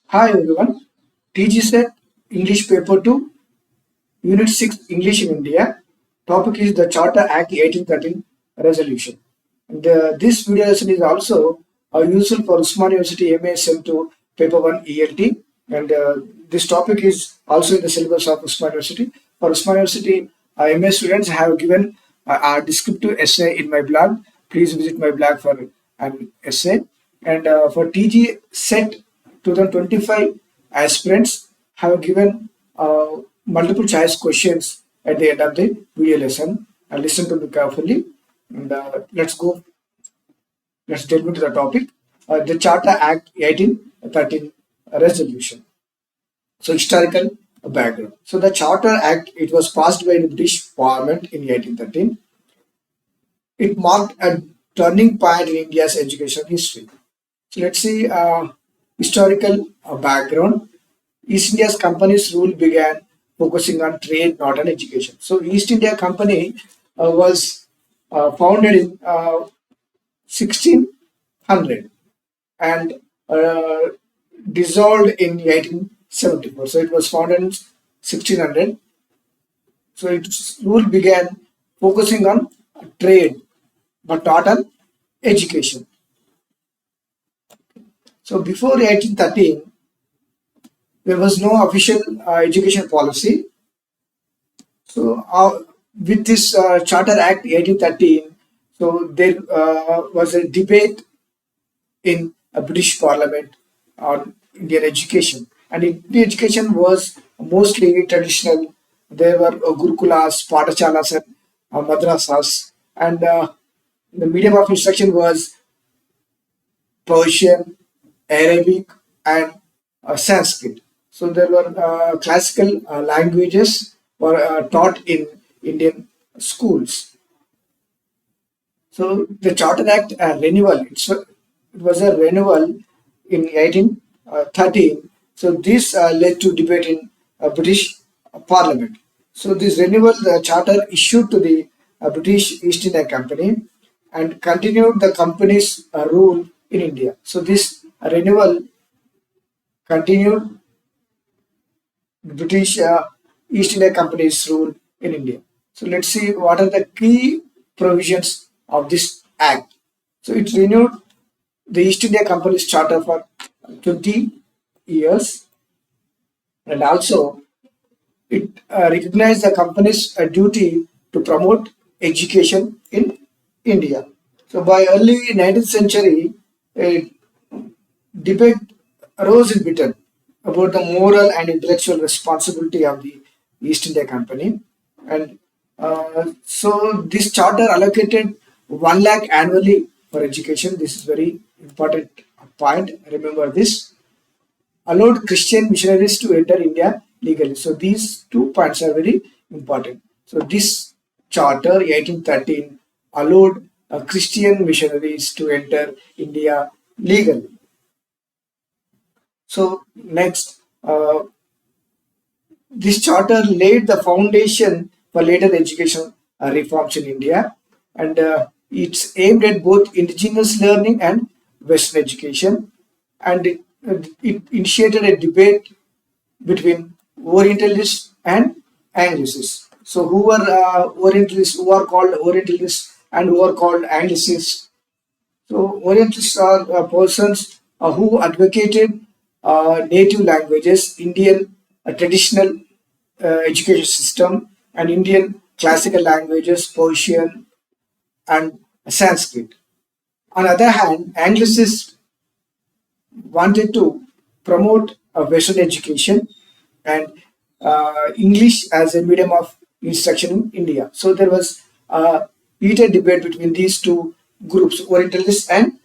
Hi everyone. TG set English paper 2, Unit 6 English in India. Topic is the Charter Act 1813 resolution. And this video lesson is also useful for Usman University MASM to paper 1 ELT. And this topic is also in the syllabus of Usman University. For Usman University MA students, I have given a descriptive essay in my blog. Please visit my blog for an essay. And for TG set 2025 aspirants have given multiple choice questions at the end of the video lesson. And listen to me carefully. And let's delve into the topic. The Charter Act 1813 resolution. So historical background. So the Charter Act, it was passed by the British Parliament in 1813. It marked a turning point in India's education history. So let's see historical background. East India's company's rule began focusing on trade, not on education. So East India Company was founded in 1600 and dissolved in 1874. So it was founded in 1600. So its rule began focusing on trade, but not on education. So before 1813, there was no official education policy. So with this Charter Act 1813, so there was a debate in a British Parliament on Indian education. And Indian education was mostly traditional. There were gurukuls, patachalas, and madrasas. And the medium of instruction was Persian, Arabic, and Sanskrit. So there were classical languages were taught in Indian schools. So the Charter Act renewal, it was a renewal in 1813. So this led to debate in British Parliament. So this renewal, the charter issued to the British East India Company and continued the company's rule in India. So this renewal continued British East India Company's rule in India. So let's see what are the key provisions of this act. So it renewed the East India Company's charter for 20 years, and also it recognized the company's duty to promote education in India. So by early 19th century, a debate arose in Britain about the moral and intellectual responsibility of the East India Company. And so this charter allocated 1 lakh annually for education. This is very important point. Remember this. Allowed Christian missionaries to enter India legally. So these 2 points are very important. So this charter 1813 allowed Christian missionaries to enter India legally. So next, this charter laid the foundation for later education reforms in India, and it's aimed at both indigenous learning and Western education, and it initiated a debate between Orientalists and Anglicists. So who were Orientalists, who are called Orientalists, and who are called Anglicists? So Orientalists are persons who advocated native languages, Indian traditional education system, and Indian classical languages, Persian and Sanskrit. On the other hand, Anglicists wanted to promote a Western education and English as a medium of instruction in India. So there was a heated debate between these two groups, Orientalists and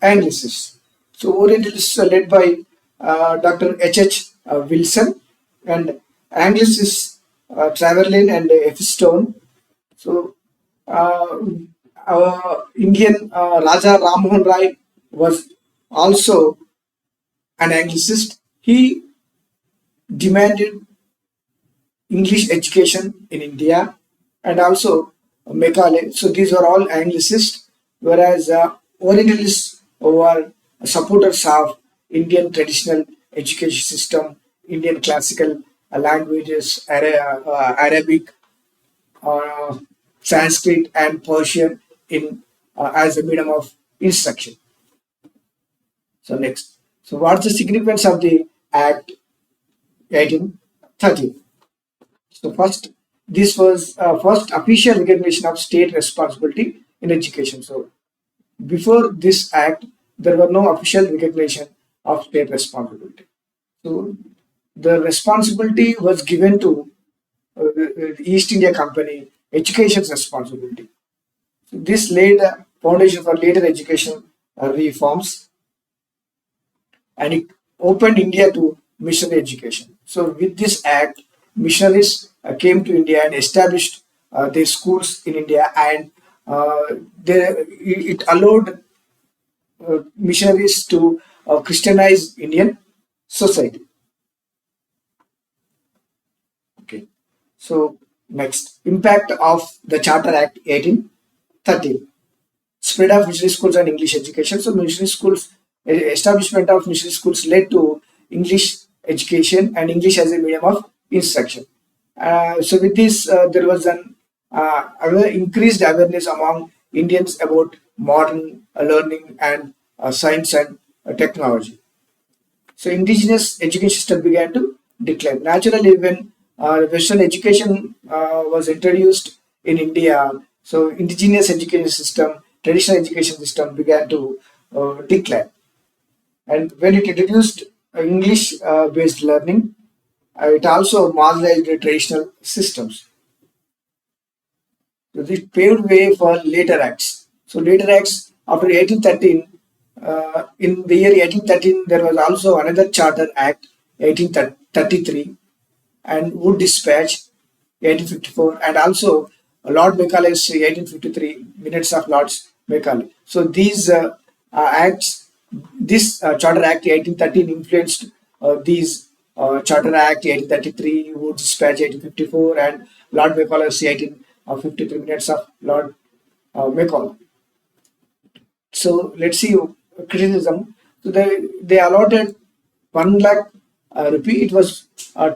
Anglicists. So Orientalists are led by Dr. H. Wilson, and Anglicists Traverlin and F. Stone. So Indian Raja Ram Mohan Rai was also an Anglicist. He demanded English education in India, and also Macaulay. So these were all Anglicists, whereas Orientalists were supporters of Indian traditional education system, Indian classical languages, Arabic, uh, Sanskrit, and Persian in as a medium of instruction. So next, so what's the significance of the Act 1830? So first, this was first official recognition of state responsibility in education. So before this act, there were no official recognition of state responsibility. So the responsibility was given to the East India Company, education's responsibility. So this laid a foundation for later education reforms, and it opened India to missionary education. So with this act, missionaries came to India and established their schools in India, and it allowed missionaries to Christianize Indian society. Okay. So next, impact of the Charter Act 1830. Spread of missionary schools and English education. So missionary schools, establishment of missionary schools led to English education and English as a medium of instruction. So with this, there was an increased awareness among Indians about modern learning and science and technology. So indigenous education system began to decline. Naturally, when Western education was introduced in India, so indigenous education system, traditional education system began to decline. And when it introduced English-based learning, it also marginalized the traditional systems. So this paved way for later acts. So later acts after 1813, in the year 1813, there was also another Charter Act 1833 and Wood Dispatch 1854, and also Lord Macaulay's 1853 Minutes of Lords Macaulay. So these acts, this Charter Act 1813 influenced these Charter Act 1833, Wood Dispatch 1854, and Lord Macaulay's 1853 Minutes of Lord Macaulay. So let's see criticism. So they allotted 1 lakh rupee. It was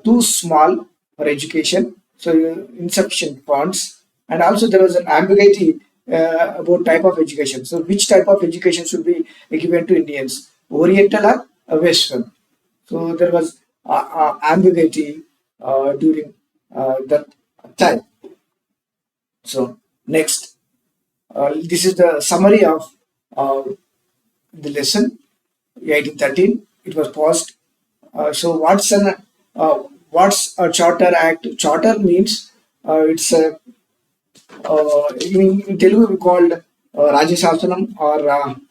too small for education, so insufficient funds, and also there was an ambiguity about type of education. So which type of education should be given to Indians, Oriental or Western? So there was ambiguity during that time. So next, this is the summary of uh, the lesson 1813. It was passed. So what's a charter act? Charter means it's a in Telugu we called Rajashasanam or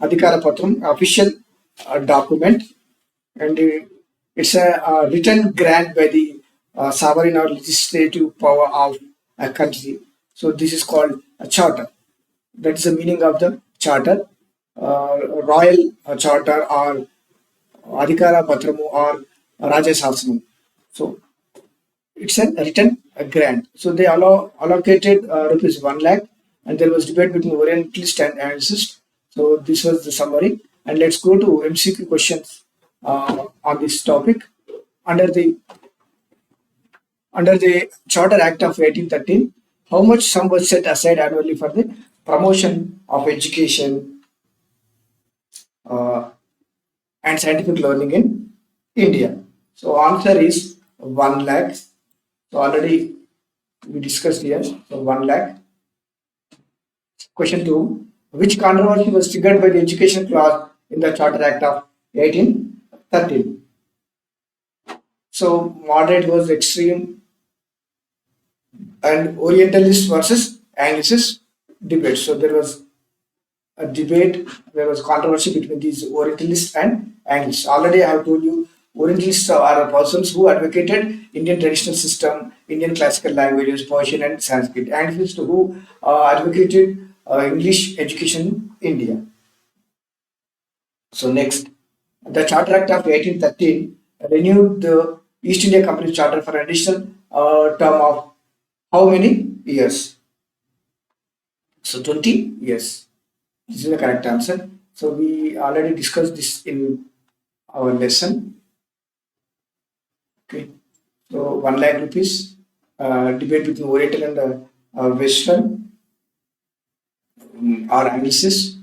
Adhikara Patram, official document, and it's a written grant by the sovereign or legislative power of a country. So this is called a charter. That is the meaning of the charter. Royal charter or Adhikara Patramu or Rajashasanam. So it's a written grant. So they allocated rupees 1 lakh, and there was debate between Orientalist and analyst. So this was the summary, and let's go to MCQ questions on this topic. Under the Charter Act of 1813, how much sum was set aside annually for the promotion of education and scientific learning in India? So answer is 1 lakh. So already we discussed here. So 1 lakh. Question 2. Which controversy was triggered by the education clause in the Charter Act of 1813? So moderate was extreme and Orientalist versus Anglicist debate. So there was a debate, there was controversy between these Orientalists and Anglicists. Already I have told you, Orientalists are persons who advocated Indian traditional system, Indian classical languages, Persian and Sanskrit. Anglicists who advocated English education in India. So next, the Charter Act of 1813 renewed the East India Company Charter for an additional term of how many years? So 20 years. This is the correct answer. So we already discussed this in our lesson. Okay, so 1 lakh rupees, debate between Oriental and Western, or analysis.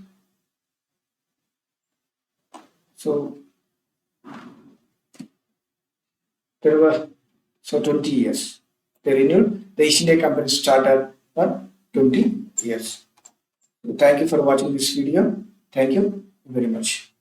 So there were 20 years. They renewed the East India Company's charter for 20 years. So thank you for watching this video. Thank you very much.